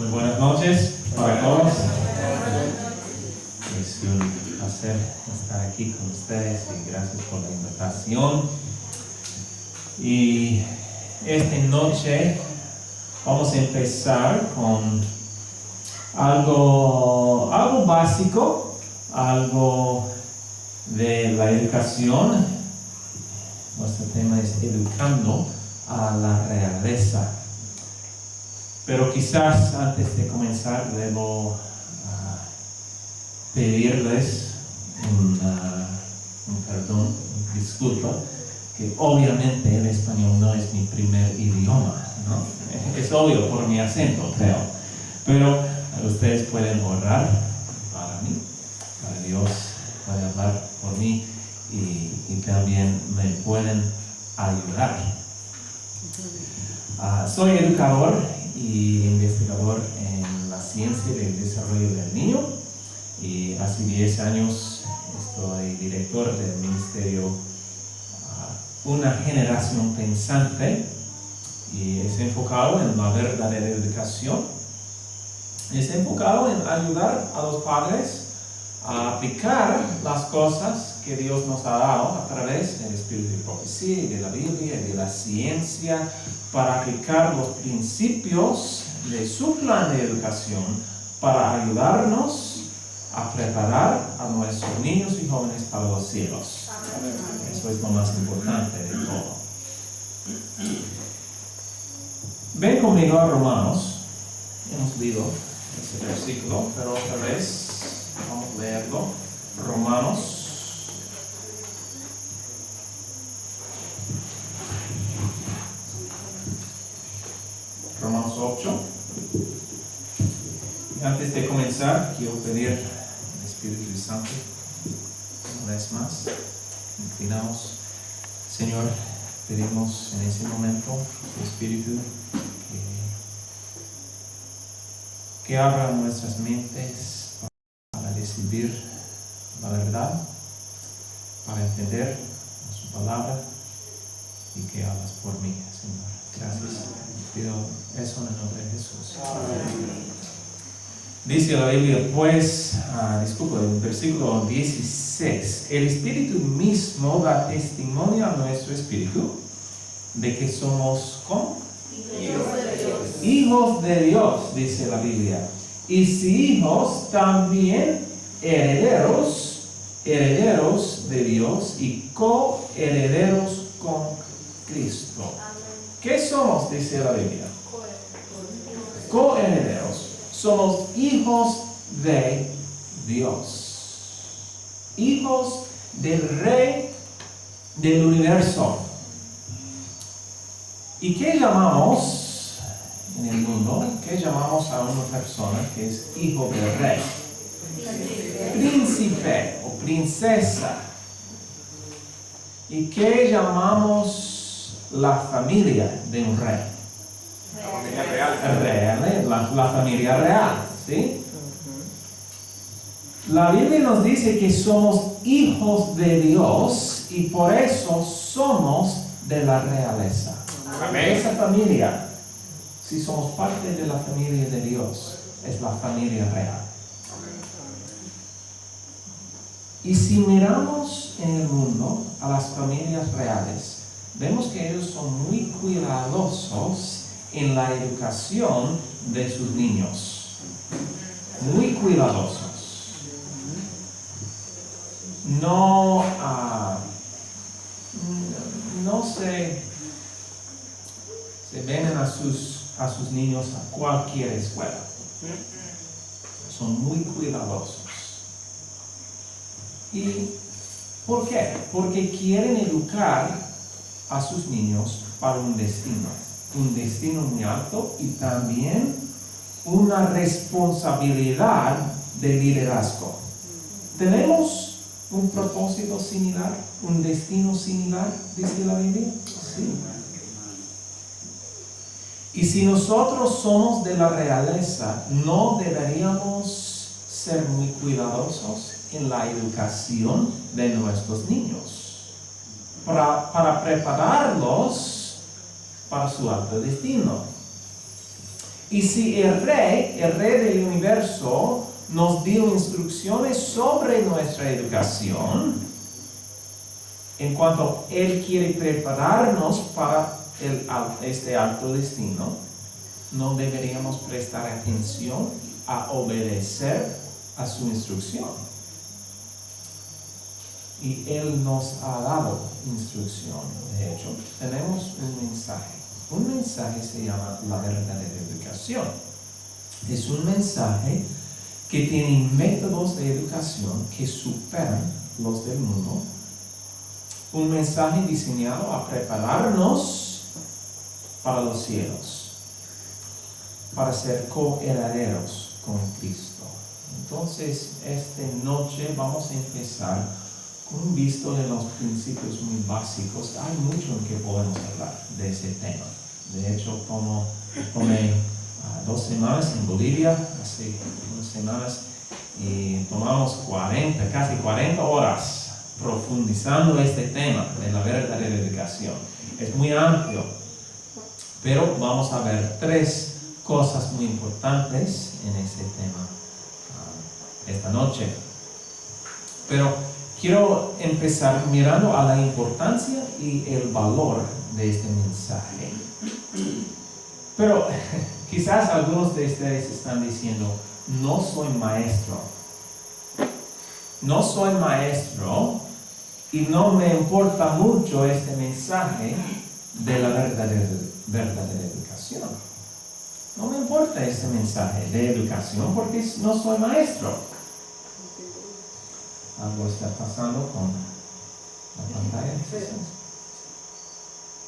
Muy buenas noches para todos. Es un placer estar aquí con ustedes y gracias por la invitación. Y esta noche vamos a empezar con algo básico, algo de la educación. Nuestro tema es educando a la realeza. Pero quizás antes de comenzar debo pedirles un perdón, disculpa, que obviamente el español no es mi primer idioma, ¿no? Es obvio por mi acento, creo. Pero ustedes pueden orar para mí, para Dios puede hablar por mí y también me pueden ayudar. Soy educador y investigador en la ciencia del desarrollo del niño y hace 10 años estoy director del ministerio Una Generación Pensante y es enfocado en la verdadera educación, es enfocado en ayudar a los padres a aplicar las cosas que Dios nos ha dado a través del espíritu de profecía y de la Biblia y de la ciencia para aplicar los principios de su plan de educación para ayudarnos a preparar a nuestros niños y jóvenes para los cielos. Eso es lo más importante de todo. Ven conmigo a Romanos. Hemos leído ese versículo, pero otra vez vamos a leerlo. Romanos 8. Y antes de comenzar, quiero pedir al Espíritu Santo una vez más. Inclinamos. Señor, pedimos en ese momento tu Espíritu que abra nuestras mentes para recibir la verdad, para entender su palabra y que hablas por mí, Señor. Gracias. Pido eso en el nombre de Jesús. Amén. Dice la Biblia, pues, el versículo 16, el Espíritu mismo da testimonio a nuestro espíritu de que somos, ¿cómo? Hijos de Dios. Hijos de Dios, dice la Biblia. Y si hijos, también herederos, herederos de Dios y coherederos con Cristo. ¿Qué somos? Dice la Biblia. Coherederos. Somos hijos de Dios. Hijos del Rey del universo. ¿Y qué llamamos en el mundo? ¿Qué llamamos a una persona que es hijo del Rey? Príncipe o princesa. ¿Y qué llamamos la familia de un rey? La familia real. La familia real, ¿sí? La Biblia nos dice que somos hijos de Dios y por eso somos de la realeza. Amén. Esa familia, si somos parte de la familia de Dios, es la familia real. Y si miramos en el mundo a las familias reales, vemos que ellos son muy cuidadosos en la educación de sus niños. Muy cuidadosos. No se venden a sus niños a cualquier escuela. Son muy cuidadosos. ¿Y por qué? Porque quieren educar a sus niños para un destino muy alto y también una responsabilidad de liderazgo. ¿Tenemos un propósito similar, un destino similar, dice la Biblia? Sí. Y si nosotros somos de la realeza, ¿no deberíamos ser muy cuidadosos en la educación de nuestros niños? Para prepararlos para su alto destino. Y si el rey del universo, nos dio instrucciones sobre nuestra educación, en cuanto Él quiere prepararnos para este alto destino, no deberíamos prestar atención a obedecer a su instrucción. Y Él nos ha dado instrucción. De hecho, tenemos un mensaje. Un mensaje se llama la verdadera educación. Es un mensaje que tiene métodos de educación que superan los del mundo. Un mensaje diseñado a prepararnos para los cielos, para ser coherederos con Cristo. Entonces, esta noche vamos a empezar con un visto de los principios muy básicos. Hay mucho en que podemos hablar de ese tema. De hecho, tomé 2 semanas en Bolivia, hace unas semanas, y tomamos casi 40 horas profundizando este tema de la verdadera educación. Es muy amplio, pero vamos a ver 3 cosas muy importantes en este tema esta noche. Pero quiero empezar mirando a la importancia y el valor de este mensaje. Pero quizás algunos de ustedes están diciendo, no soy maestro. No soy maestro y no me importa mucho este mensaje de la verdadera educación. No me importa este mensaje de educación porque no soy maestro. Algo está pasando con la pantalla.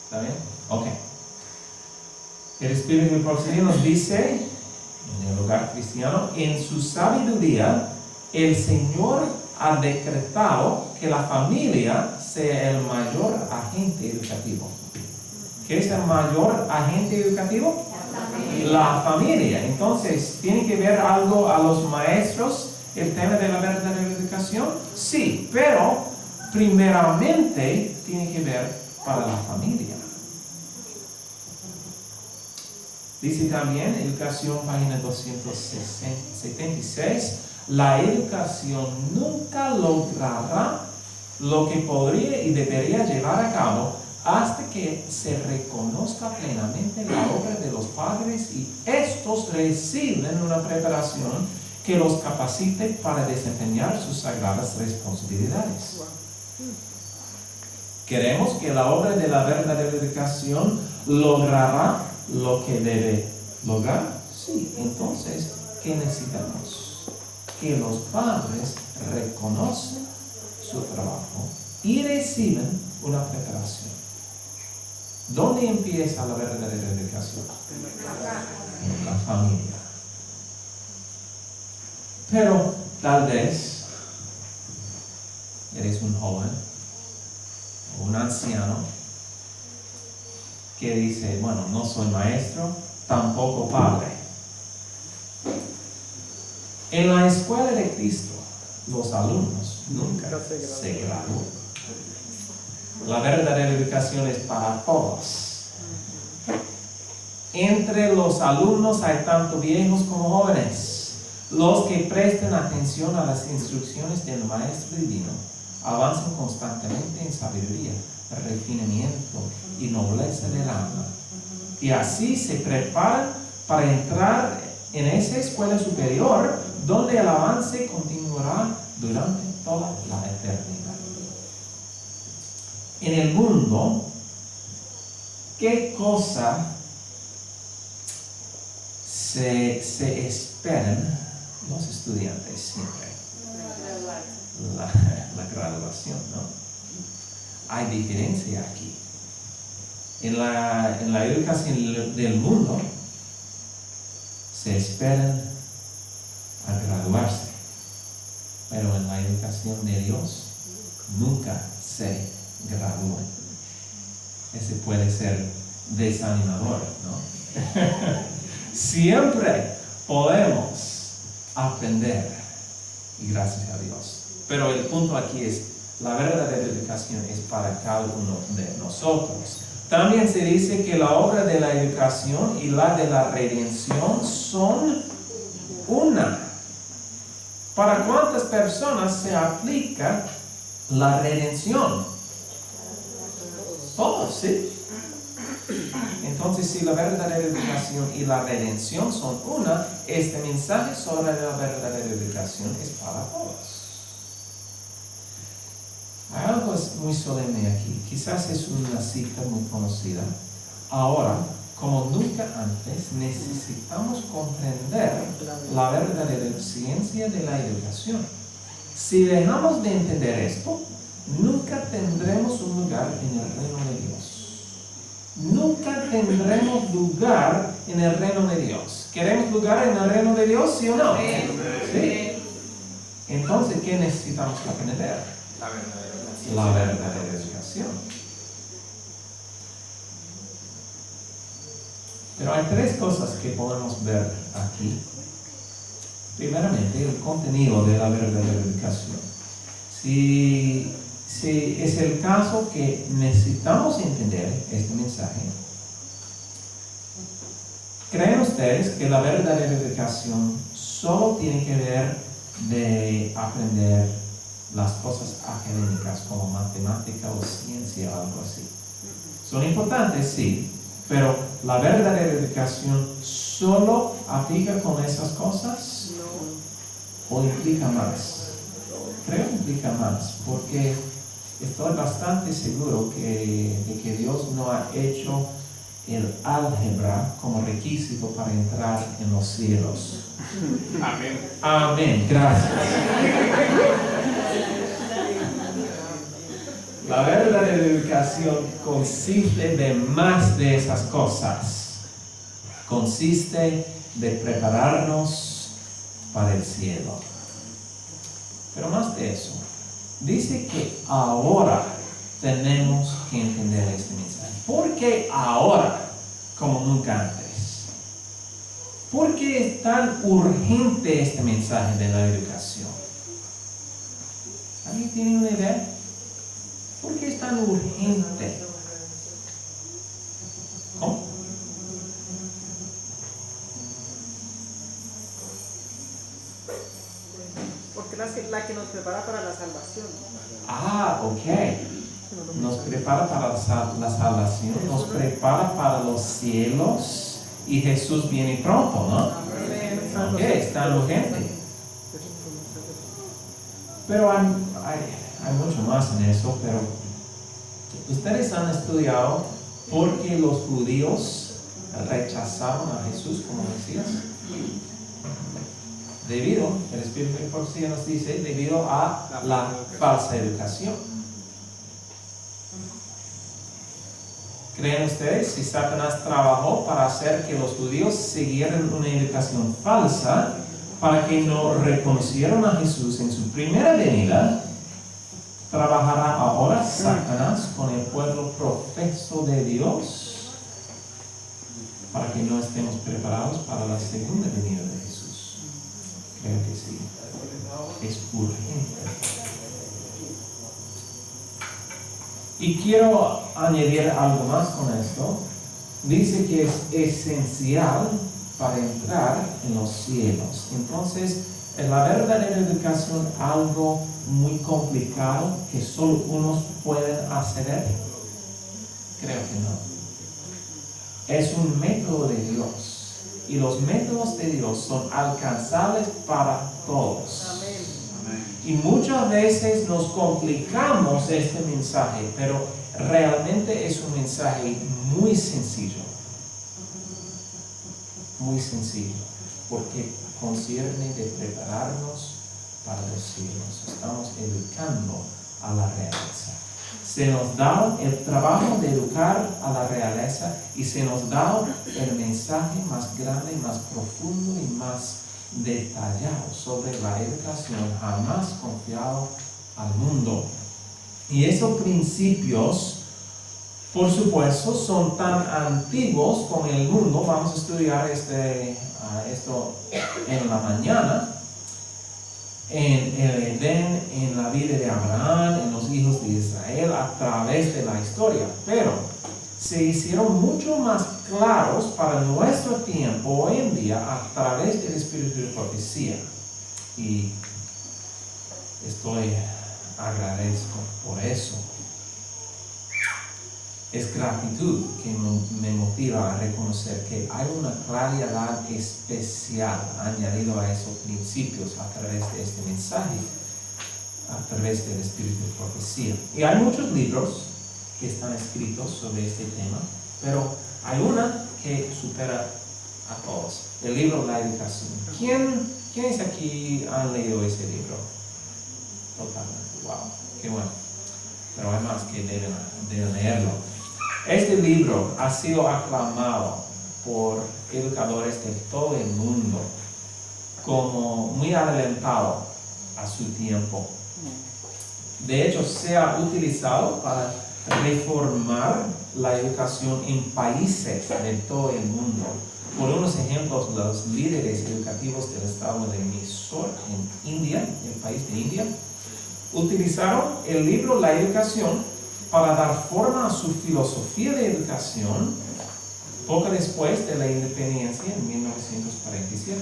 ¿Está bien? Ok. El Espíritu de Profecía nos dice, en el hogar cristiano, en su sabiduría, el Señor ha decretado que la familia sea el mayor agente educativo. ¿Qué es el mayor agente educativo? La familia. Entonces, ¿tiene que ver algo a los maestros el tema de la verdadera educación? Sí, pero primeramente tiene que ver para la familia. Dice también, educación, página 276, la educación nunca logrará lo que podría y debería llevar a cabo hasta que se reconozca plenamente la obra de los padres y estos reciben una preparación que los capacite para desempeñar sus sagradas responsabilidades. Queremos que la obra de la verdadera educación logrará lo que debe lograr. Sí, entonces, ¿qué necesitamos? Que los padres reconocen su trabajo y reciben una preparación. ¿Dónde empieza la verdadera educación? En la familia. Pero tal vez eres un joven o un anciano que dice, bueno, no soy maestro, tampoco padre. En la escuela de Cristo, los alumnos nunca se gradúan. La verdadera educación es para todos. Entre los alumnos hay tanto viejos como jóvenes. Los que presten atención a las instrucciones del Maestro Divino avanzan constantemente en sabiduría, refinamiento y nobleza del alma. Y así se preparan para entrar en esa escuela superior donde el avance continuará durante toda la eternidad. En el mundo, ¿qué cosa se esperan los estudiantes siempre? La graduación, ¿no? Hay diferencia aquí. En la educación del mundo se esperan a graduarse, pero en la educación de Dios nunca se gradúan. Ese puede ser desanimador, ¿no? Siempre podemos aprender, y gracias a Dios. Pero el punto aquí es, la verdadera educación es para cada uno de nosotros. También se dice que la obra de la educación y la de la redención son una. ¿Para cuántas personas se aplica la redención? Todos, ¿sí? Entonces, si la verdadera educación y la redención son una, este mensaje sobre la verdadera educación es para todos. Hay algo muy solemne aquí. Quizás es una cita muy conocida. Ahora, como nunca antes, necesitamos comprender la verdadera ciencia de la educación. Si dejamos de entender esto, nunca tendremos un lugar en el reino de Dios. Nunca tendremos lugar en el reino de Dios. ¿Queremos lugar en el reino de Dios, sí o no? Sí. Entonces, ¿qué necesitamos aprender? La verdadera educación. Pero hay tres cosas que podemos ver aquí. Primeramente, el contenido de la verdadera educación. Si es el caso que necesitamos entender este mensaje, ¿creen ustedes que la verdadera educación solo tiene que ver de aprender las cosas académicas como matemática o ciencia o algo así? Son importantes, sí, pero la verdadera educación solo aplica con esas cosas o implica más. Creo que implica más, porque estoy bastante seguro de que Dios no ha hecho el álgebra como requisito para entrar en los cielos. Amén. Amén, gracias. La verdadera educación consiste de más de esas cosas. Consiste de prepararnos para el cielo. Pero más de eso, dice que ahora tenemos que entender este mensaje. ¿Por qué ahora como nunca antes? ¿Por qué es tan urgente este mensaje de la educación? ¿Alguien tiene una idea? ¿Por qué es tan urgente? ¿Cómo? Porque es la que nos prepara para la salvación. Ah, ok. Nos prepara para la salvación, nos prepara para los cielos y Jesús viene pronto, ¿no? Ok, es tan urgente. Pero hay mucho más en eso, pero ustedes han estudiado por qué los judíos rechazaron a Jesús como Mesías. Debido, el Espíritu de Profecía nos dice, debido a la falsa educación. ¿Creen ustedes si Satanás trabajó para hacer que los judíos siguieran una educación falsa, para que no reconocieran a Jesús en su primera venida? ¿Trabajará ahora Satanás con el pueblo profeso de Dios para que no estemos preparados para la segunda venida de Jesús? Creo que sí. Es urgente. Y quiero añadir algo más con esto. Dice que es esencial para entrar en los cielos. Entonces, ¿es la verdadera educación algo muy complicado que solo unos pueden acceder? Creo que no. Es un método de Dios. Y los métodos de Dios son alcanzables para todos. Amén. Y muchas veces nos complicamos este mensaje, pero realmente es un mensaje muy sencillo. Muy sencillo, porque concierne de prepararnos para los cielos. Estamos educando a la realeza. Se nos da el trabajo de educar a la realeza y se nos da el mensaje más grande, más profundo y más detallado sobre la educación jamás confiado al mundo. Y esos principios, por supuesto, son tan antiguos como el mundo. Vamos a estudiar esto en la mañana. En el Edén, en la vida de Abraham, en los hijos de Israel, a través de la historia. Pero se hicieron mucho más claros para nuestro tiempo hoy en día a través del espíritu de profecía. Y estoy agradecido por eso. Es gratitud que me motiva a reconocer que hay una claridad especial añadido a esos principios a través de este mensaje, a través del espíritu de profecía. Y hay muchos libros que están escritos sobre este tema, pero hay una que supera a todos. El libro La Educación. ¿Quiénes aquí han leído ese libro? Totalmente. Wow, qué bueno. Pero hay más que deben leerlo. Este libro ha sido aclamado por educadores de todo el mundo como muy adelantado a su tiempo. De hecho, se ha utilizado para reformar la educación en países de todo el mundo. Por unos ejemplos, los líderes educativos del estado de Mysore en India, el país de India, utilizaron el libro La Educación para dar forma a su filosofía de educación poco después de la independencia en 1947.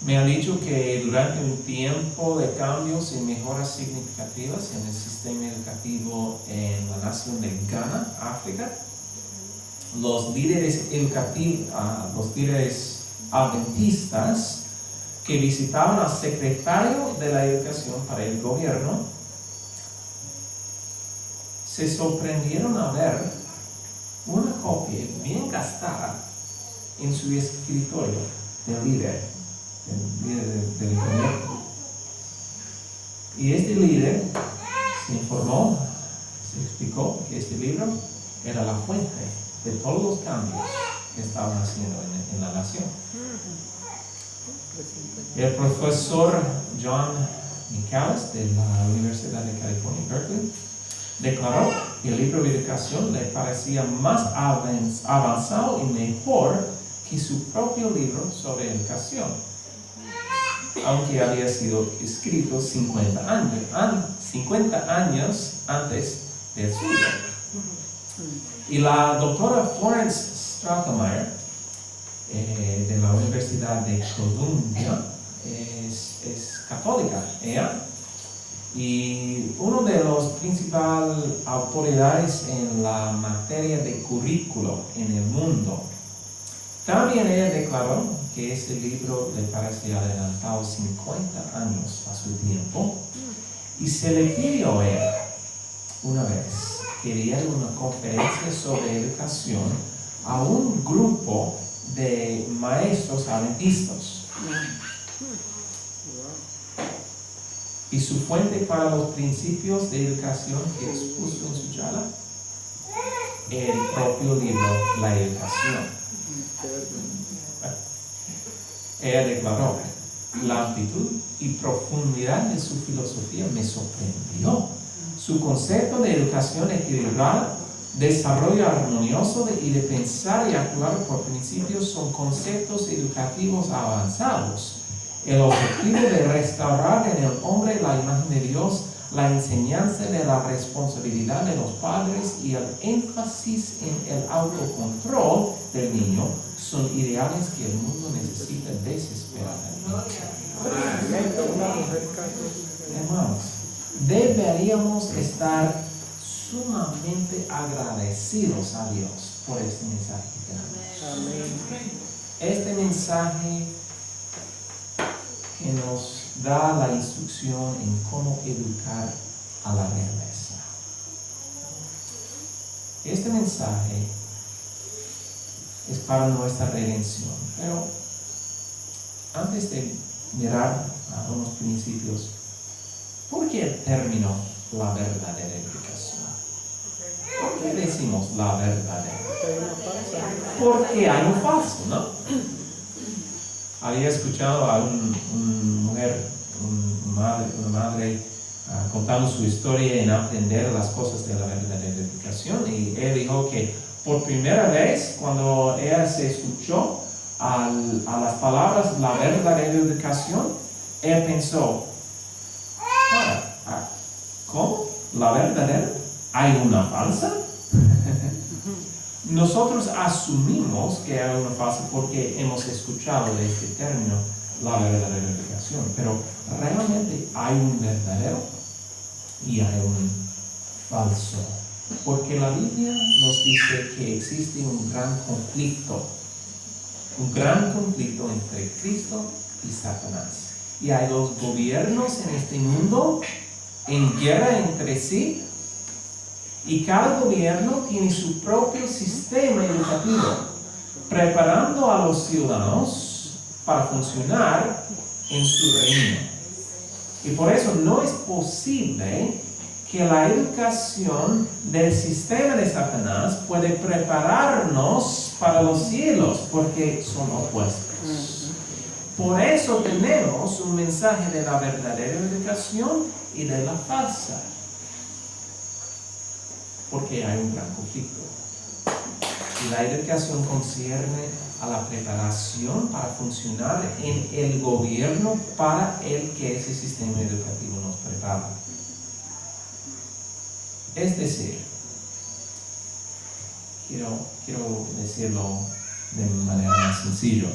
Me han dicho que durante un tiempo de cambios y mejoras significativas en el sistema educativo en la nación de Ghana, África, los líderes adventistas que visitaban al secretario de la educación para el gobierno se sorprendieron a ver una copia bien gastada en su escritorio del líder del gobierno. Y este líder se informó, se explicó que este libro era la fuente de todos los cambios que estaban haciendo en la nación. El profesor John Michaelis de la Universidad de California, Berkeley, declaró que el libro de educación le parecía más avanzado y mejor que su propio libro sobre educación, aunque había sido escrito 50 años antes del suyo. Y la doctora Florence Stratemeyer de la Universidad de Columbia es católica, ella. Y uno de los principales autoridades en la materia de currículo en el mundo. También ella declaró que este libro le parecía adelantado 50 años a su tiempo y se le pidió a él una vez que diera una conferencia sobre educación a un grupo de maestros adventistas. Y su fuente para los principios de educación que expuso en su charla, el propio libro La Educación. Ella declaró: la amplitud y profundidad de su filosofía me sorprendió. Su concepto de educación equilibrada, desarrollo armonioso y de pensar y actuar por principios son conceptos educativos avanzados. El objetivo de restaurar en el hombre la imagen de Dios, la enseñanza de la responsabilidad de los padres y el énfasis en el autocontrol del niño son ideales que el mundo necesita desesperadamente. Hermanos, deberíamos estar sumamente agradecidos a Dios por este mensaje que tenemos. Este mensaje que nos da la instrucción en cómo educar a la realeza. Este mensaje es para nuestra redención, pero antes de mirar a unos principios, ¿por qué el término la verdadera educación? ¿Por qué decimos la verdadera? Porque hay un falso, ¿no? Había escuchado a una madre contando su historia en aprender las cosas de la verdadera educación, y ella dijo que por primera vez cuando ella se escuchó a las palabras la verdadera educación, ella pensó: ¿cómo? ¿La verdadera? ¿Hay una falsa? Nosotros asumimos que hay una falsa porque hemos escuchado de este término, la verdadera educación, pero realmente hay un verdadero y hay un falso. Porque la Biblia nos dice que existe un gran conflicto entre Cristo y Satanás. Y hay dos gobiernos en este mundo en guerra entre sí, y cada gobierno tiene su propio sistema educativo, preparando a los ciudadanos para funcionar en su reino. Y por eso no es posible que la educación del sistema de Satanás puede prepararnos para los cielos, porque son opuestos. Por eso tenemos un mensaje de la verdadera educación y de la falsa. Porque hay un gran conflicto. Y la educación concierne a la preparación para funcionar en el gobierno para el que ese sistema educativo nos prepara. Es decir, quiero decirlo de manera más sencilla.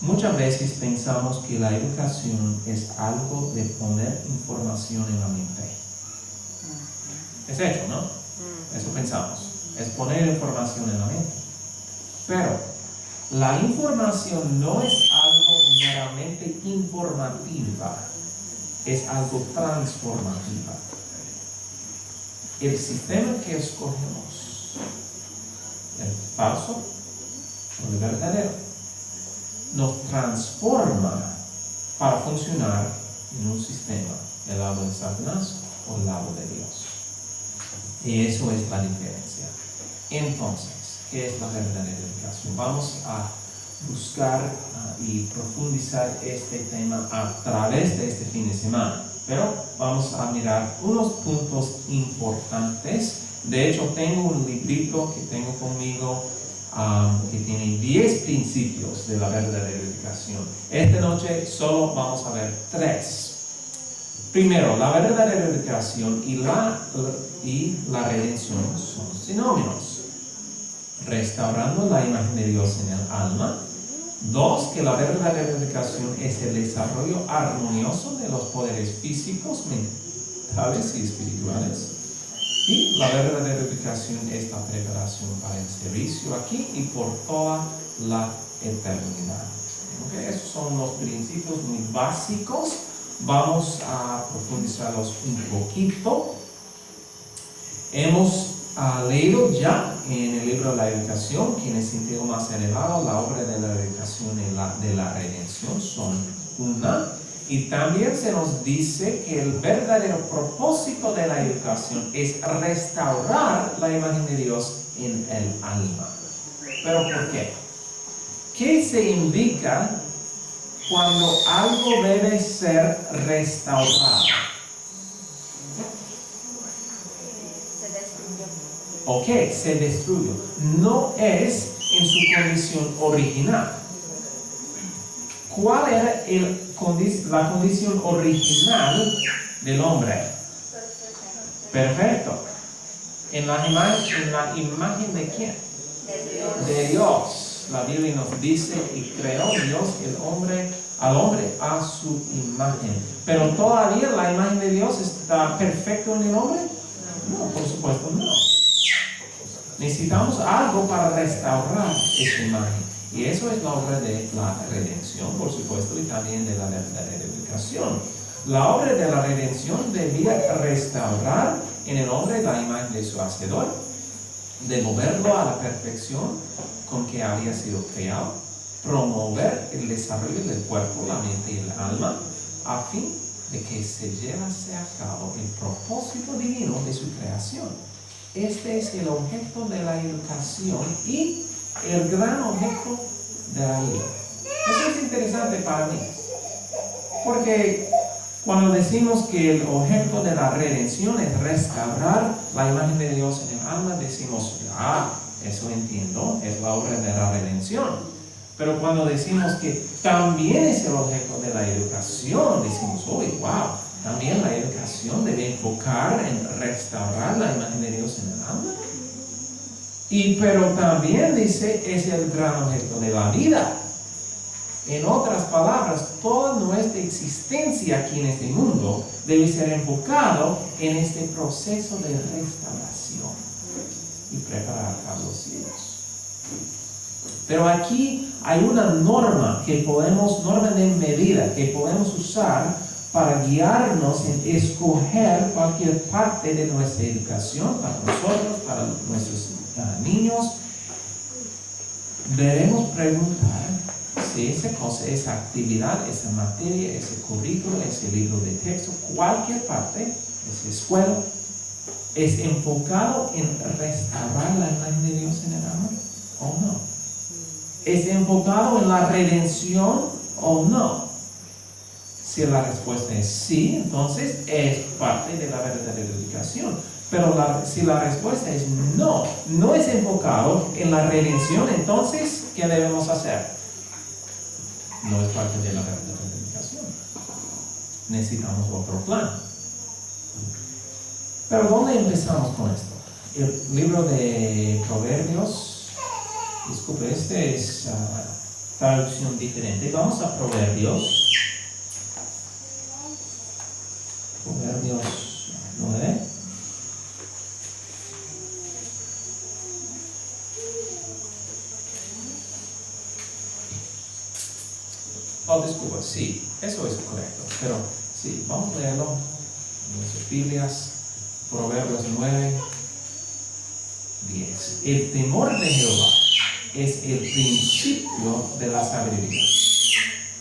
Muchas veces pensamos que la educación es algo de poner información en la mente. Es hecho, ¿no? Eso pensamos. Es poner información en la mente. Pero la información no es algo meramente informativa. Es algo transformativa. El sistema que escogemos, el falso o el verdadero, nos transforma para funcionar en un sistema, el lado de Satanás o el lado de Dios. Y eso es la diferencia. Entonces, ¿qué es la verdadera educación? Vamos a buscar y profundizar este tema a través de este fin de semana. Pero vamos a mirar unos puntos importantes. De hecho, tengo un librito que tengo conmigo que tiene 10 principios de la verdadera educación. Esta noche solo vamos a ver 3. Primero, la verdadera educación y la redención son sinónimos. Restaurando la imagen de Dios en el alma. 2, que la verdadera educación es el desarrollo armonioso de los poderes físicos, mentales y espirituales. Y la verdadera educación es la preparación para el servicio aquí y por toda la eternidad. ¿Okay? Esos son los principios muy básicos. Vamos a profundizarlos un poquito. Hemos leído ya en el libro de la educación, que en el sentido más elevado, la obra de la educación y de la redención son una. Y también se nos dice que el verdadero propósito de la educación es restaurar la imagen de Dios en el alma. ¿Pero por qué? ¿Qué se indica cuando algo debe ser restaurado? Ok, se destruyó. No es en su condición original. ¿Cuál era la condición original del hombre? Perfecto. ¿En la imagen de quién? De Dios. La Biblia nos dice, y creó Dios al hombre a su imagen. Pero todavía la imagen de Dios está perfecta en el hombre? No, por supuesto no. Necesitamos algo para restaurar esa imagen. Y eso es la obra de la redención, por supuesto, y también de la verdadera educación. La obra de la redención debía restaurar en el hombre la imagen de su Hacedor, devolverlo a la perfección con que había sido creado, promover el desarrollo del cuerpo, la mente y el alma, a fin de que se llevase a cabo el propósito divino de su creación. Este es el objeto de la educación y el gran objeto de la vida. Eso es interesante para mí, porque cuando decimos que el objeto de la redención es restaurar la imagen de Dios en el alma, decimos, eso entiendo, es la obra de la redención. Pero cuando decimos que también es el objeto de la educación, decimos, wow, también la educación debe enfocar en restaurar la imagen de Dios en el alma. Pero también dice, es el gran objeto de la vida. En otras palabras, toda nuestra existencia aquí en este mundo debe ser enfocado en este proceso de restauración y preparar a los cielos. Pero aquí hay una norma de medida que podemos usar para guiarnos en escoger cualquier parte de nuestra educación para nosotros, para nuestros niños. Debemos preguntar si esa cosa, esa actividad, esa materia, ese currículo, ese libro de texto, cualquier parte, esa escuela, es enfocado en restaurar la imagen de Dios en el amor o no. ¿Es enfocado en la redención o no? Si la respuesta es sí, entonces es parte de la verdadera educación. Pero si la respuesta es no, no es enfocado en la redención, entonces, ¿qué debemos hacer? No es parte de la verdadera educación. Necesitamos otro plan. Pero ¿dónde empezamos con esto? El libro de Proverbios, disculpe, este es traducción diferente. Vamos a Proverbios 9. Oh, disculpa, sí, eso es correcto. Pero sí, vamos a leerlo en nuestras Biblias. Proverbios 9, 10. El temor de Jehová es el principio de la sabiduría.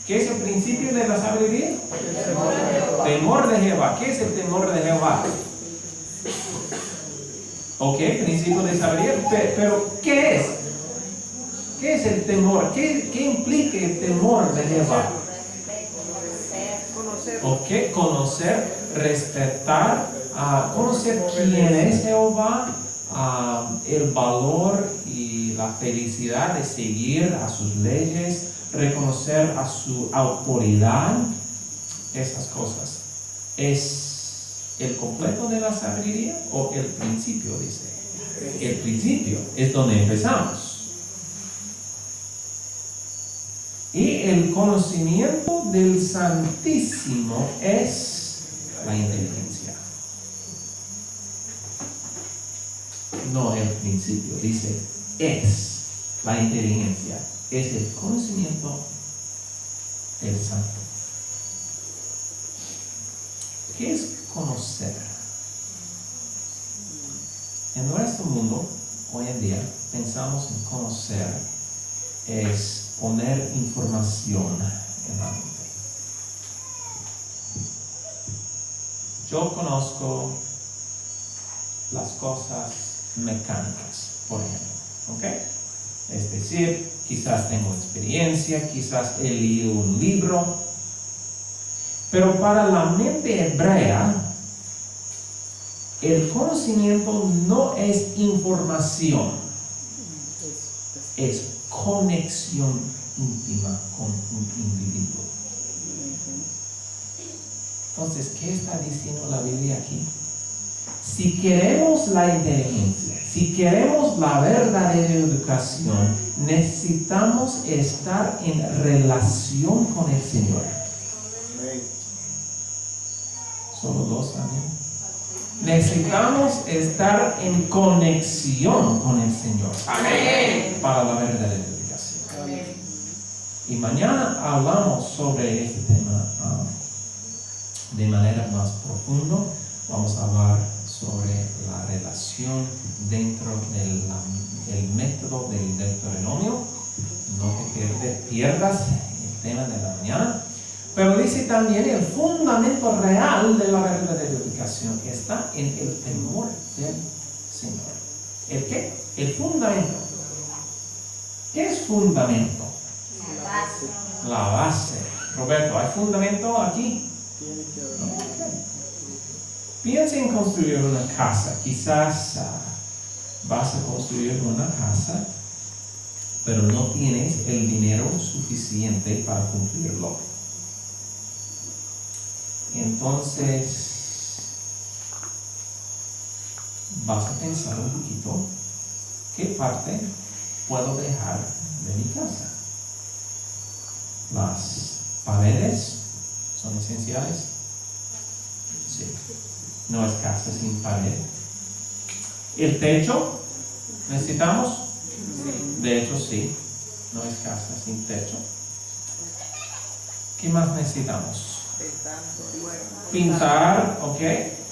¿Qué es el principio de la sabiduría? El temor de Jehová. Temor de Jehová. ¿Qué es el temor de Jehová? Ok, principio de sabiduría. Pero ¿qué es? ¿Qué es el temor? ¿Qué implica el temor de Jehová? Conocer. Ok, conocer, respetar, conocer quién es Jehová, el valor y la felicidad de seguir a sus leyes, reconocer a su autoridad, esas cosas. ¿Es el completo de la sabiduría o el principio, dice? El principio es donde empezamos. Y el conocimiento del Santísimo es la inteligencia. No el principio, dice es la inteligencia. Es el conocimiento del Santo. ¿Qué es conocer? En nuestro mundo, hoy en día, pensamos en conocer es poner información en la mente. Yo conozco las cosas mecánicas, por ejemplo, ¿ok? Es decir, quizás tengo experiencia, quizás he leído un libro, pero para la mente hebrea, el conocimiento no es información, es conexión íntima con un individuo. Entonces, ¿qué está diciendo la Biblia aquí? Si queremos la inteligencia, si queremos la verdadera educación, necesitamos estar en relación con el Señor. Solo dos, amén. Necesitamos estar en conexión con el Señor. Amén. Para la verdadera educación. Amén. Y mañana hablamos sobre este tema de manera más profunda. Vamos a hablar sobre la relación dentro del método del Deuteronomio. No te pierdas el tema de la mañana. Pero dice también el fundamento real de la verdadera educación está en el temor del Señor. ¿El qué? El fundamento. ¿Qué es fundamento? La base. Roberto, ¿hay fundamento aquí? Okay. Piensa en construir una casa. Quizás vas a construir una casa, pero no tienes el dinero suficiente para cumplirlo. Entonces, vas a pensar un poquito ¿qué parte puedo dejar de mi casa? Las paredes son esenciales. Sí. No es casa sin pared. ¿El techo necesitamos? De hecho, sí. No es casa sin techo. ¿Qué más necesitamos? Pintar, ok.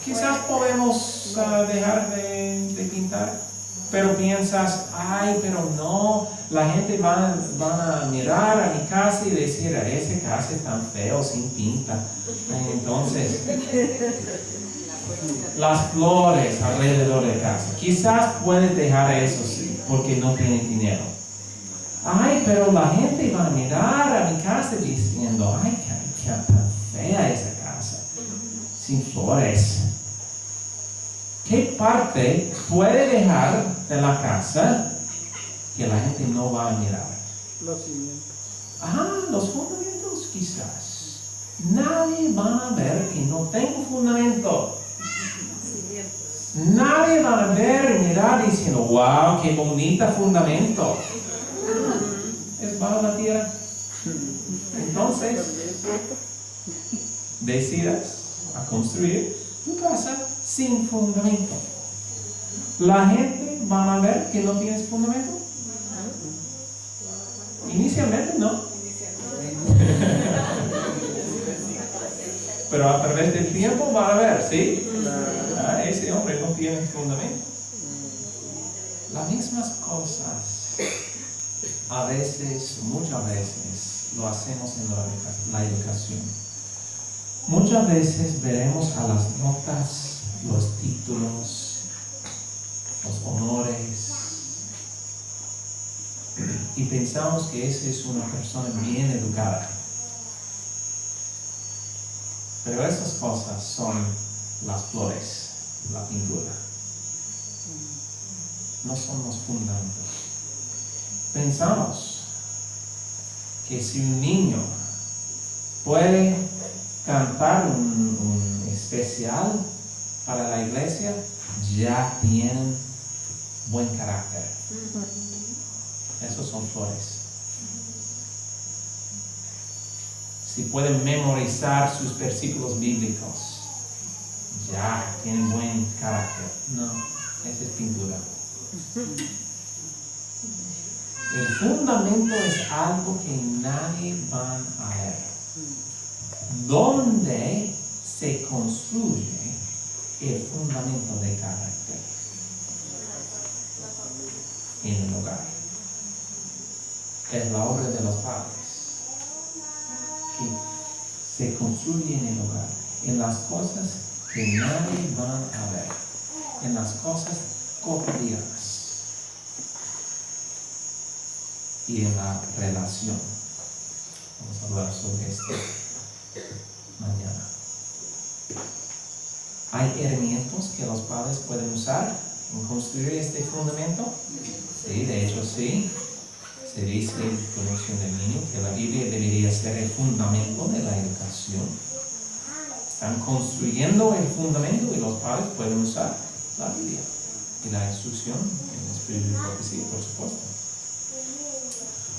Quizás podemos dejar de pintar, pero piensas, ay, pero no, la gente va a mirar a mi casa y decir, ese casa es tan feo sin pinta. Entonces, las flores alrededor de casa, quizás puedes dejar eso sí, porque no tienes dinero. Ay, pero la gente va a mirar a mi casa diciendo, ay, qué tan fea esa casa, sin flores. ¿Qué parte puede dejar de la casa que la gente no va a mirar? Los cimientos. Los fundamentos quizás. Nadie va a ver que no tengo fundamento. Nadie va a ver y mirar diciendo, wow, qué bonita fundamento. Es bajo la tierra. Entonces, decidas a construir tu casa sin fundamento. La gente va a ver que no tienes fundamento. Inicialmente no. Pero a través del tiempo van a ver, ¿sí? Ese hombre no tiene fundamento. Las mismas cosas, a veces, muchas veces, lo hacemos en la educación. Muchas veces veremos a las notas, los títulos, los honores, y pensamos que esa es una persona bien educada. Pero esas cosas son las flores, la pintura. No son los fundamentos. Pensamos que si un niño puede cantar un especial para la iglesia, ya tienen buen carácter. Esos son flores. Si pueden memorizar sus versículos bíblicos, ya tienen buen carácter. No, esa es pintura. El fundamento es algo que nadie va a ver. ¿Dónde se construye el fundamento de carácter? En el hogar. Es la obra de los padres. Que se construye en el hogar, en las cosas que nadie va a ver, en las cosas cotidianas y en la relación. Vamos a hablar sobre esto mañana. ¿Hay herramientas que los padres pueden usar en construir este fundamento? Sí, de hecho sí. Se dice en la conexión del niño que la Biblia debería ser el fundamento de la educación. Están construyendo el fundamento y los padres pueden usar la Biblia y la instrucción en el espíritu de profecía, por supuesto.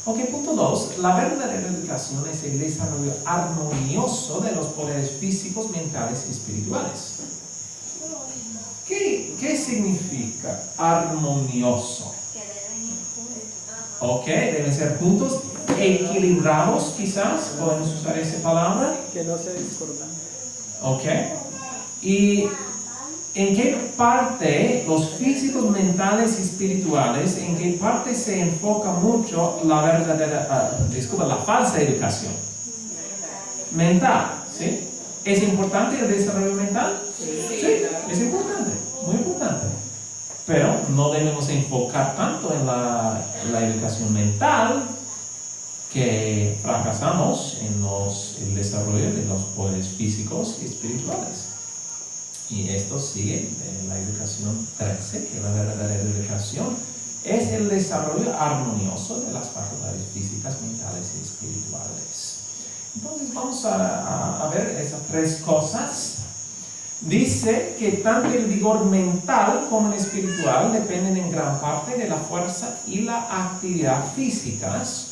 Ok, punto 2. La verdadera educación es el desarrollo armonioso de los poderes físicos, mentales y espirituales. ¿Qué significa armonioso? Ok, deben ser juntos, equilibrados quizás, podemos usar esa palabra. Que no se discordan. Ok, y en qué parte los físicos, mentales y espirituales, en qué parte se enfoca mucho la verdadera, la falsa educación. Mental, ¿sí? ¿Es importante el desarrollo mental? Sí, es importante, muy importante. Pero no debemos enfocar tanto en la educación mental que fracasamos en el desarrollo de los poderes físicos y espirituales. Y esto sigue en la educación 13, que la verdadera educación es el desarrollo armonioso de las facultades físicas, mentales y espirituales. Entonces vamos a ver esas tres cosas. Dice que tanto el vigor mental como el espiritual dependen en gran parte de la fuerza y la actividad físicas.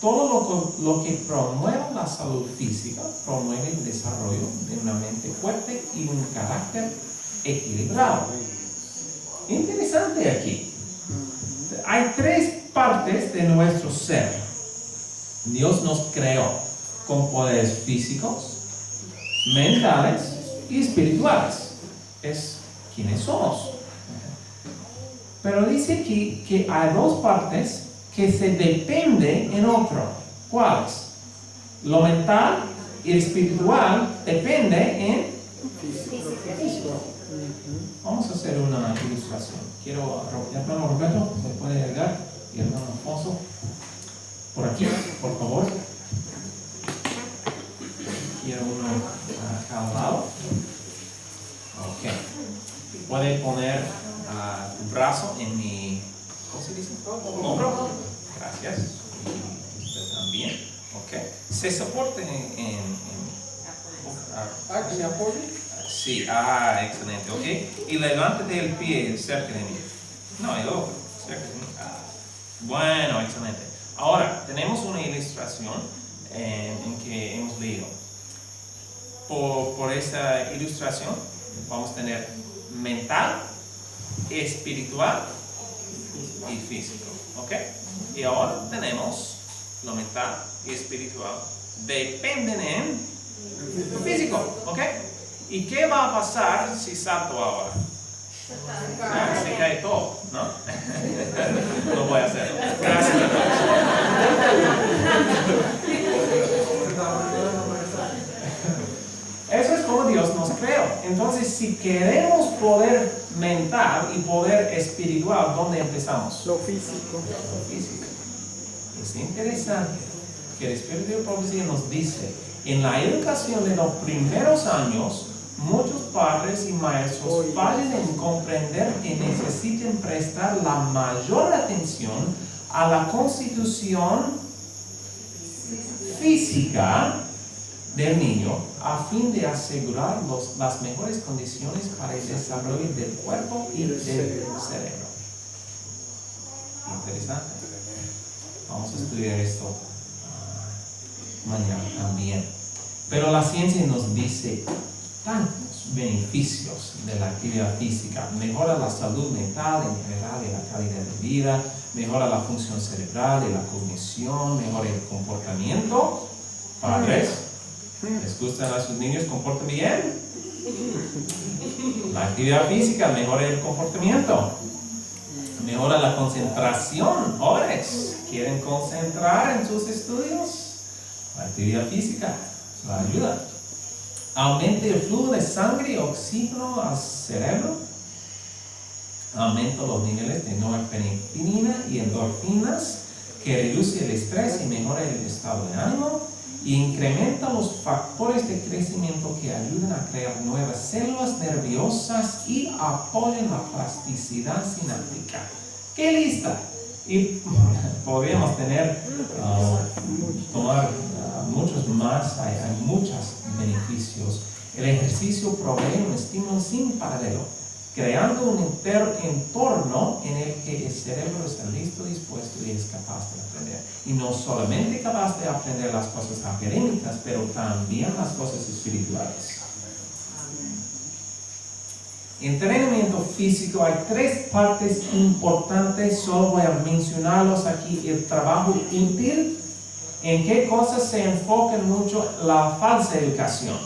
Todo lo que promueve la salud física promueve el desarrollo de una mente fuerte y un carácter equilibrado. Interesante aquí. Hay tres partes de nuestro ser. Dios nos creó con poderes físicos, mentales y espirituales. Es quienes somos. Pero dice aquí que hay dos partes que se dependen en otro. ¿Cuáles? Lo mental y el espiritual depende en físico. Vamos a hacer una ilustración. Hermano Roberto, ¿se puede ayudar? Y hermano Alfonso, por aquí, por favor. Quiero uno acá al lado. Ok. Puede poner tu brazo en mi, ¿cómo se dice? Hombro. Gracias. Y usted también. Ok. Se soporte ¿Que se apoye? Sí, excelente, ok. Y levante el pie cerca de mí. No, el otro, cerca de mí. Bueno, excelente. Ahora, tenemos una ilustración en que hemos leído. Por esta ilustración, vamos a tener mental, espiritual y físico, ok. Y ahora tenemos lo mental y espiritual. Dependen en físico, ok. ¿Y qué va a pasar si salto ahora? Se cae todo, ¿no? Lo voy a hacer. Gracias. Eso es como Dios nos creó. Entonces, si queremos poder mental y poder espiritual, ¿dónde empezamos? Lo físico. Lo físico. Es interesante que el Espíritu de Profecía nos dice, en la educación de los primeros años, muchos padres y maestros fallan en comprender que necesitan prestar la mayor atención a la constitución física del niño a fin de asegurar las mejores condiciones para el desarrollo del cuerpo y del cerebro. Interesante. Vamos a estudiar esto mañana también. Pero la ciencia nos dice tantos beneficios de la actividad física. Mejora la salud mental en general y la calidad de vida, mejora la función cerebral y la cognición, mejora el comportamiento. Padres, ¿les gustan a sus niños comporten bien? La actividad física mejora el comportamiento. Mejora la concentración. Jóvenes, ¿quieren concentrar en sus estudios? La actividad física la ayuda. Aumenta el flujo de sangre y oxígeno al cerebro. Aumenta los niveles de norepinefrina y endorfinas, que reduce el estrés y mejora el estado de ánimo. Y incrementa los factores de crecimiento que ayudan a crear nuevas células nerviosas y apoyan la plasticidad sináptica. ¡Qué lista! Y podríamos tomar muchos más, hay muchos beneficios. El ejercicio provee un estímulo sin paralelo, creando un entorno en el que el cerebro está listo, dispuesto y es capaz de aprender. Y no solamente capaz de aprender las cosas académicas, pero también las cosas espirituales. Entrenamiento físico, hay tres partes importantes, solo voy a mencionarlos aquí. El trabajo útil, en qué cosas se enfoca mucho la falsa educación.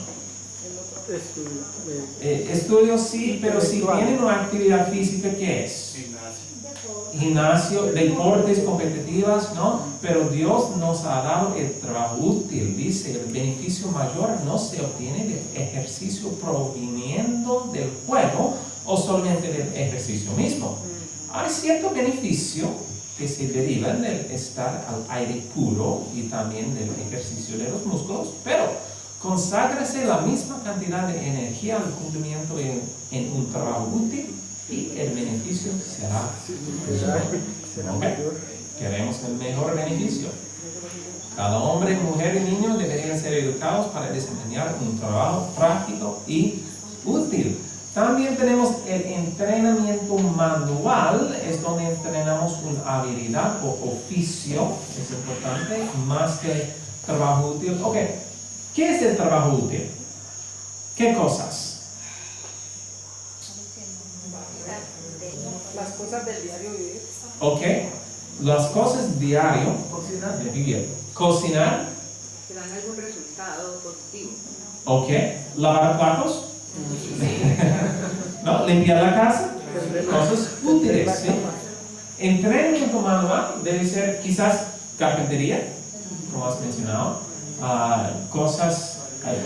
Estudios sí, pero si tienen una actividad física, ¿qué es? Gimnasio, deportes competitivas, ¿no? Pero Dios nos ha dado el trabajo útil. Dice, el beneficio mayor no se obtiene del ejercicio proviniendo del juego o solamente del ejercicio mismo. Hay cierto beneficio que se derivan del estar al aire puro y también del ejercicio de los músculos, pero conságrese la misma cantidad de energía al cumplimiento en un trabajo útil y el beneficio será mayor. Queremos el mejor beneficio. Cada hombre, mujer y niño deberían ser educados para desempeñar un trabajo práctico y útil. También tenemos el entrenamiento manual, es donde entrenamos una habilidad o oficio, es importante, más que trabajo útil. Ok, ¿qué es el trabajo útil? ¿Qué cosas? Las cosas del diario vivir. Ok, las cosas diario de vivir. Cocinar. Que dan algún resultado positivo. Ok, lavar platos. ¿No? Limpiar la casa. Cosas útiles, ¿sí? Entrenamiento manual debe ser quizás carpintería, como has mencionado. Cosas,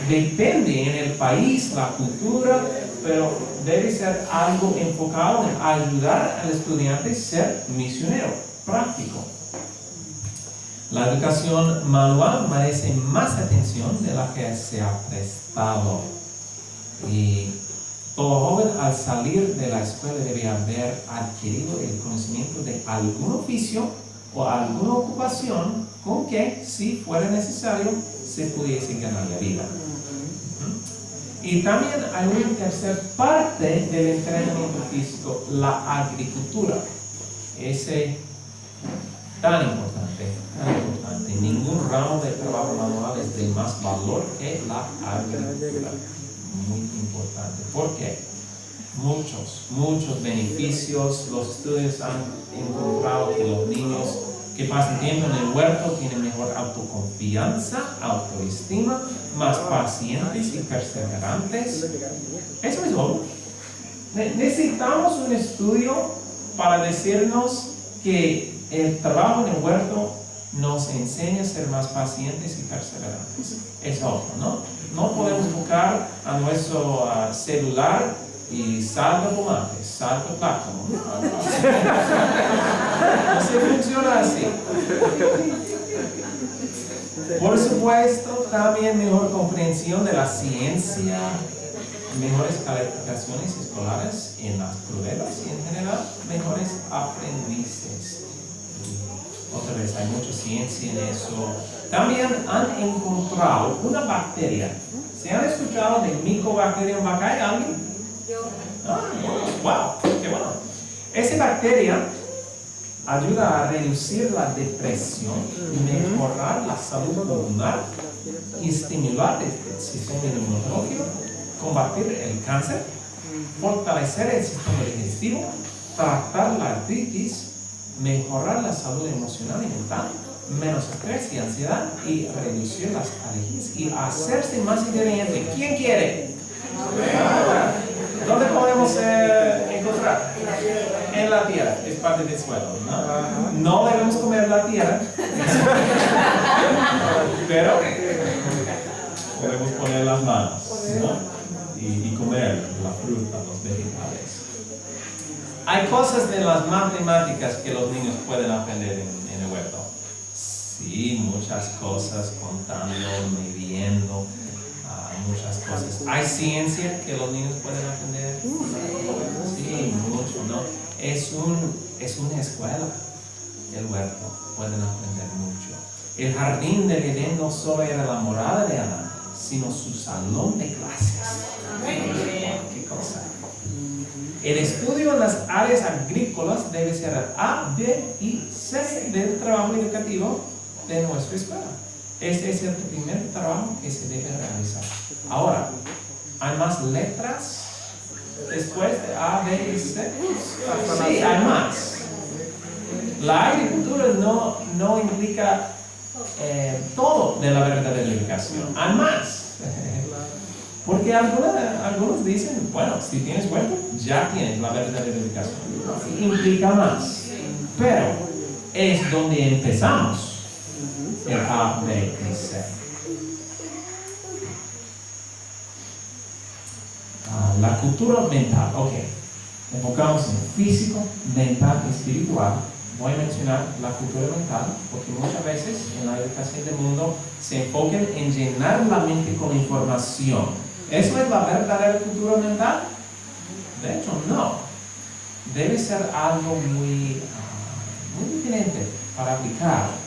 depende en el país, la cultura, pero debe ser algo enfocado en ayudar al estudiante a ser misionero, práctico. La educación manual merece más atención de la que se ha prestado. Y todo joven al salir de la escuela debe haber adquirido el conocimiento de algún oficio o alguna ocupación con que, si fuera necesario, se pudiese ganar la vida. Y también hay una tercera parte del entrenamiento físico, la agricultura. Ese tan importante, tan importante. Ningún ramo de trabajo manual es de más valor que la agricultura. Muy importante. ¿Por qué? Muchos beneficios. Los estudios han encontrado que los niños que pasan tiempo en el huerto tienen mejor autoconfianza, autoestima, más pacientes y perseverantes. Eso es obvio. Necesitamos un estudio para decirnos que el trabajo en el huerto nos enseña a ser más pacientes y perseverantes. Es obvio, ¿no? No podemos buscar a nuestro celular y salga tomates, salga plátano. No se funciona así. Por supuesto, también mejor comprensión de la ciencia, mejores calificaciones escolares en las pruebas y en general mejores aprendices. Otra vez hay mucha ciencia en eso. También han encontrado una bacteria. ¿Se han escuchado de Mycobacterium vaccae alguien? Yo. Wow, qué bueno. Esa bacteria ayuda a reducir la depresión, mejorar la salud pulmonar, estimular el sistema inmunológico, combatir el cáncer, fortalecer el sistema digestivo, tratar la artritis, mejorar la salud emocional y mental, menos estrés y ansiedad y reducir las alergias y hacerse más inteligente. ¿Quién quiere? ¿Dónde podemos encontrar? En la tierra, es parte del suelo, ¿no? No debemos comer la tierra, pero podemos poner las manos, ¿no? Y comer la fruta, los vegetales. Hay cosas de las matemáticas que los niños pueden aprender en el huerto. Sí, muchas cosas, contando, midiendo, muchas cosas. ¿Hay ciencia que los niños pueden aprender? Sí, mucho, ¿no? Es una escuela, el huerto, pueden aprender mucho. El jardín de Edén no solo era la morada de Adán, sino su salón de clases. ¿Qué cosa? El estudio en las áreas agrícolas debe ser el A, B y C del trabajo educativo de nuestra escuela. Este es el primer trabajo que se debe realizar. Ahora, ¿hay más letras después de A, B y C? Sí, hay más. La agricultura no implica todo de la verdadera educación. Hay más. Porque algunos dicen, bueno, si tienes huerto, ya tienes la verdadera educación. Implica más. Pero es donde empezamos. El A, B y C. La cultura mental, ok. Enfocamos en físico, mental y espiritual. Voy a mencionar la cultura mental porque muchas veces en la educación del mundo se enfocan en llenar la mente con información. ¿Eso es la verdadera cultura mental? De hecho, no. Debe ser algo muy diferente para aplicar.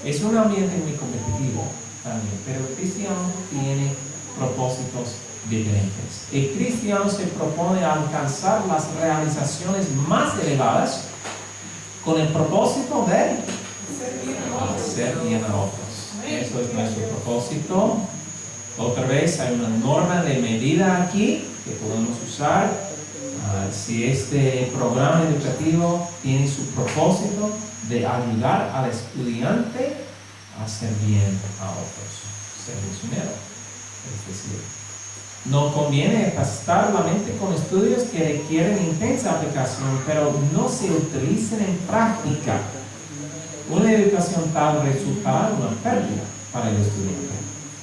Es un ambiente muy competitivo también, pero el cristiano tiene propósitos diferentes. El cristiano se propone alcanzar las realizaciones más elevadas con el propósito de hacer bien a otros. Eso es nuestro propósito. Otra vez hay una norma de medida aquí que podemos usar. Si este programa educativo tiene su propósito de ayudar al estudiante a hacer bien a otros, ser misionero, es decir, no conviene pastar la mente con estudios que requieren intensa aplicación, pero no se utilicen en práctica. Una educación tal resultará en una pérdida para el estudiante.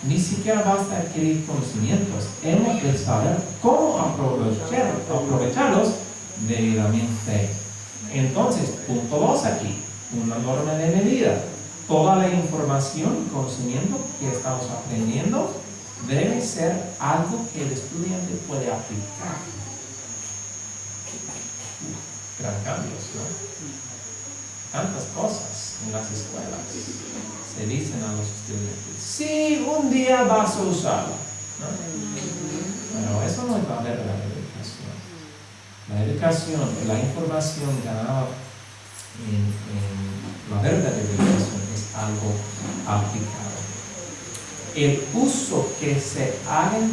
Ni siquiera basta adquirir conocimientos, hemos de saber cómo aprovecharlos debidamente. Entonces, punto 2 aquí, una norma de medida. Toda la información y conocimiento que estamos aprendiendo debe ser algo que el estudiante puede aplicar. Gran cambios, ¿no? Tantas cosas en las escuelas. Se dicen a los estudiantes, sí, un día vas a usarla, ¿no? Pero eso no es la verdadera educación. La educación, la información ganada en la verdadera educación es algo aplicado. El uso que hagan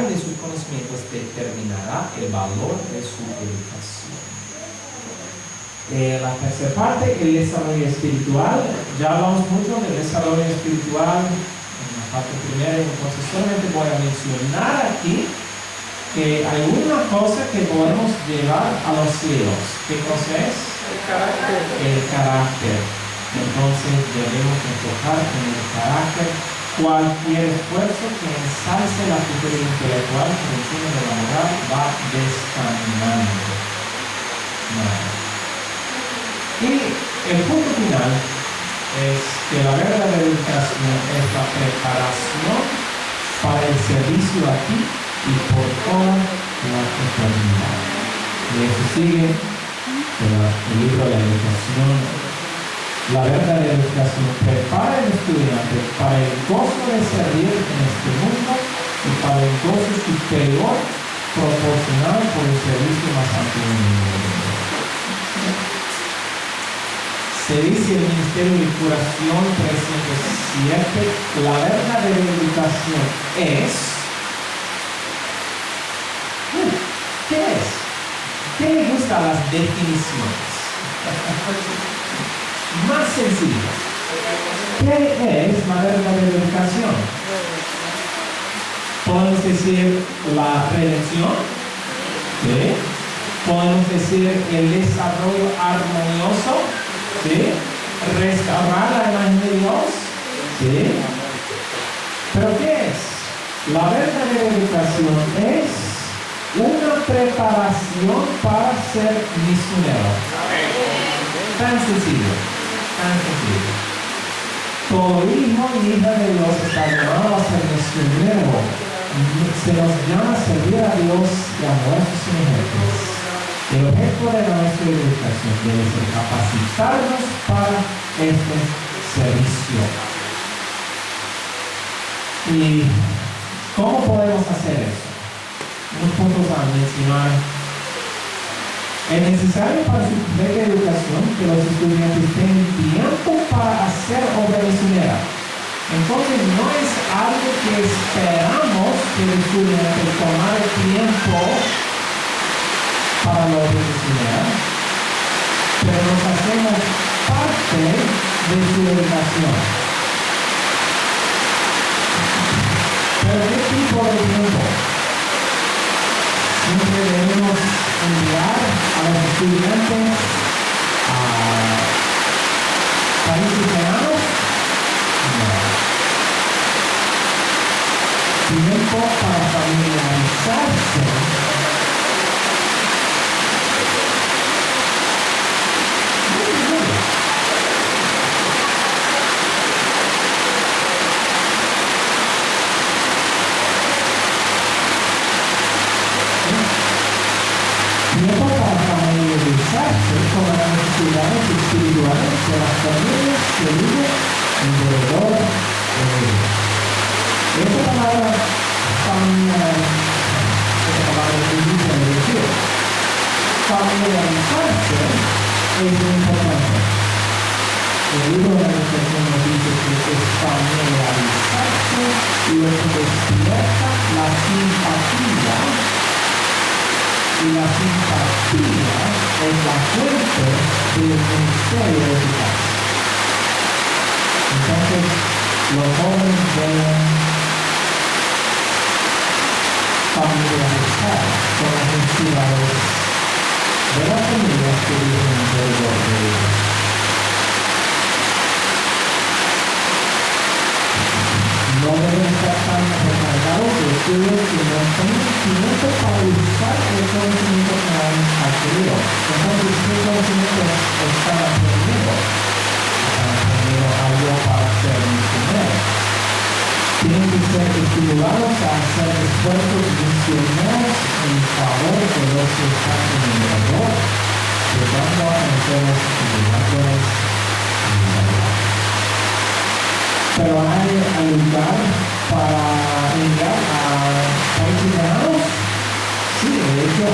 de sus conocimientos determinará el valor de su educación. La tercera parte, el desarrollo espiritual. Ya hablamos mucho del desarrollo espiritual en la parte primera, entonces solamente voy a mencionar aquí que hay una cosa que podemos llevar a los cielos. ¿Qué cosa es? El carácter. El carácter. Entonces debemos enfocar en el carácter. Cualquier esfuerzo que ensalce la cultura intelectual por encima de la moral va descaminando. Y el punto final es que la verdadera educación es la preparación para el servicio aquí y por toda la eternidad. Y eso sigue el libro de la educación. La verdadera educación prepara al estudiante para el gozo de servir en este mundo y para el gozo superior proporcionado por el servicio más amplio en el mundo. Se dice el Ministerio de Curación 307, la verdadera educación es... ¿Qué es? ¿Qué le gustan las definiciones? Más sencillo. ¿Qué es la verdadera educación? Podemos decir la redención, ¿sí? Podemos decir el desarrollo armonioso, ¿sí? Restaurar la imagen de Dios, ¿sí? ¿Pero qué es? La verdadera educación es una preparación para ser misionero. Tan sencillo, tan sencillo. Todo hijo y hija de Dios está llamado a ser misionero. Se nos llama a servir a Dios y a nuestros semejantes. El objeto de nuestra educación debe ser capacitarnos para este servicio. ¿Y cómo podemos hacer eso? Unos puntos a mencionar. Es necesario para su completa educación que los estudiantes tengan tiempo para hacer obra misionera. Entonces no es algo que esperamos que el estudiante tome tiempo para la obra misionera, pero nos hacemos parte de su educación. Pero ¿qué tipo de tiempo? Siempre debemos enviar a los estudiantes a países lejanos. Tiempo para familiarizarse con las necesidades espirituales de las familias que viven alrededor de ellos. Esta palabra familiarizarse familiarizarse es muy importante. El libro de la Administración nos dice que es familiarizarse y lo que despierta la simpatía. Y la simpatía es la fuente del ministerio eficaz. Entonces, los jóvenes deben familiarizar con los inspiradores de las familias que viven alrededor de ellos. No deben estar tan recargados de estudios que no tengan tiempo para usar el conocimiento que han adquirido. Entonces, ¿qué conocimiento están aprendiendo? Están aprendiendo algo para ser misioneros. Tienen que ser estimulados a hacer esfuerzos misioneros en favor de los que están en el mundo, llevando a conocer los indicadores de la verdad. Pero hay lugar para enviar a países ganados. Sí, de hecho,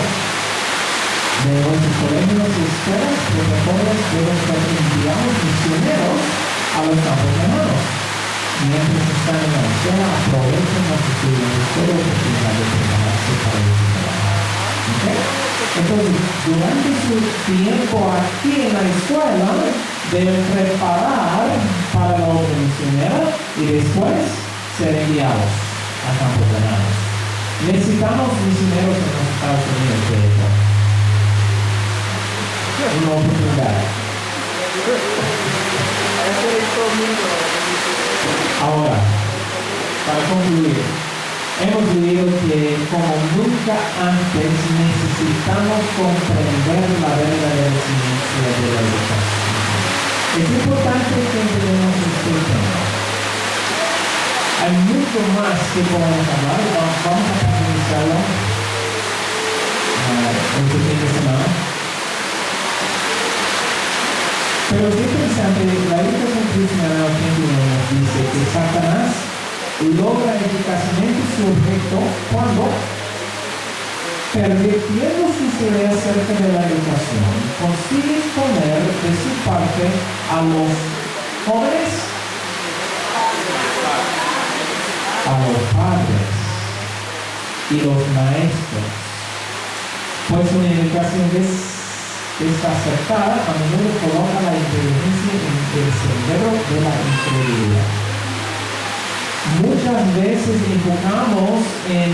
de nuestros colegios y escuelas, profesores deben ser enviados misioneros a los campos ganados. Mientras están en la escuela, aprovechen las estudiantes toda la oportunidad de prepararse para el trabajo. ¿Okay? Entonces, durante su tiempo aquí en la escuela, deben preparar para la obra misionera y después ser enviados a campos ganados. Necesitamos misioneros en los Estados Unidos, de hecho. Una oportunidad. Ahora, para concluir, hemos leído que como nunca antes necesitamos comprender la verdadera ciencia de la educación. Es importante que entendamos este tema. Hay mucho más que podemos hablar, vamos a profundizarlo este fin de semana. Pero es interesante, la educación cristiana nos dice que Satanás logra eficazmente su objeto cuando, pervirtiendo sus ideas acerca de la educación, consigue poner de su parte a los jóvenes, a los padres y los maestros. Pues una educación desacertada a menudo coloca la inteligencia en el sendero de la incredulidad. Muchas veces enfocamos en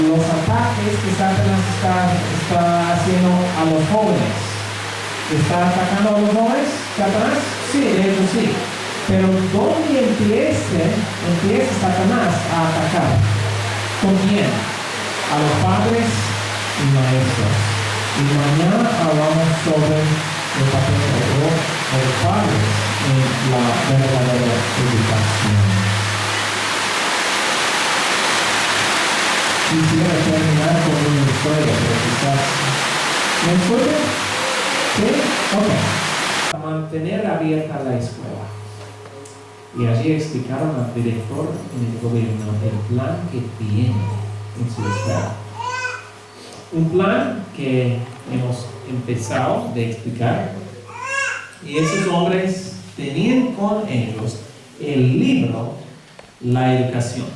los ataques que Satanás está haciendo a los jóvenes. ¿Está atacando a los jóvenes, Satanás? Sí, de hecho sí. Pero ¿dónde empieza Satanás a atacar? ¿Con quién? A los padres y maestros. Y mañana hablamos sobre el papel de los padres en la verdadera educación. Quisiera terminar con una historia, pero quizás ¿me escuchan? ¿Sí? Ok. Mantener abierta la escuela. Y allí explicaron al director en el gobierno el plan que tiene en su escuela. Un plan que hemos empezado de explicar. Y esos hombres tenían con ellos el libro La Educación.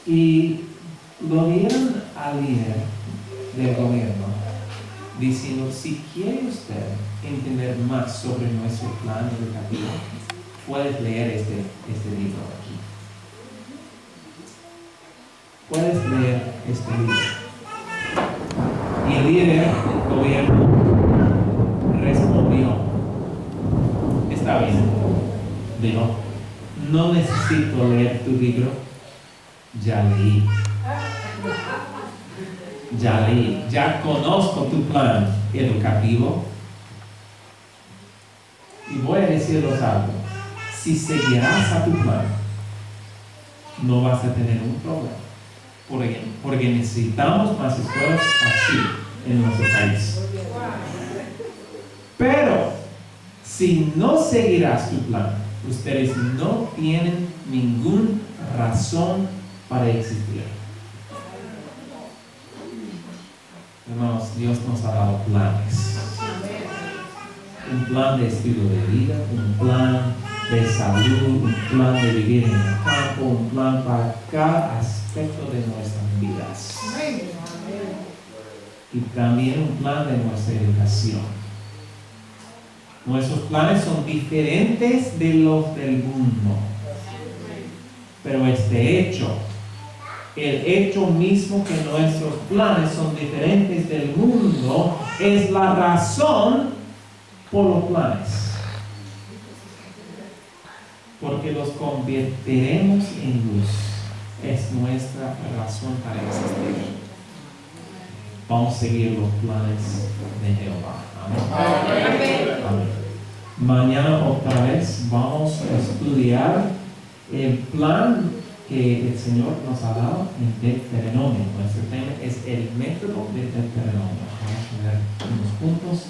Y lo dieron al líder del gobierno diciendo, si quiere usted entender más sobre nuestro plan educativo, puedes leer este libro aquí. Puedes leer este libro. Y el líder del gobierno respondió, está bien. Dijo, no necesito leer tu libro, ya leí. Ya conozco tu plan educativo. Y voy a decirles algo. Si seguirás a tu plan, no vas a tener un problema. Porque necesitamos más escuelas así en nuestro país. Pero, si no seguirás tu plan, ustedes no tienen ninguna razón para existir. Hermanos, Dios nos ha dado planes. Un plan de estilo de vida, un plan de salud, un plan de vivir en el campo, un plan para cada aspecto de nuestras vidas. Y también un plan de nuestra educación. Nuestros planes son diferentes de los del mundo. Pero el hecho mismo que nuestros planes son diferentes del mundo, es la razón por los planes. Porque los convertiremos en luz. Es nuestra razón para existir. Vamos a seguir los planes de Jehová. Amén. Amén. Mañana otra vez vamos a estudiar el plan que el Señor nos ha dado en Deuteronomio. Nuestro tema es el método de Deuteronomio. Vamos a ver unos puntos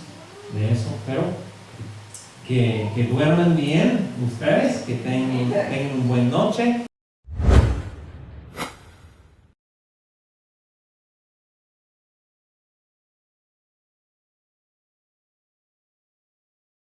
de eso, pero que duerman bien ustedes, que tengan una buena noche.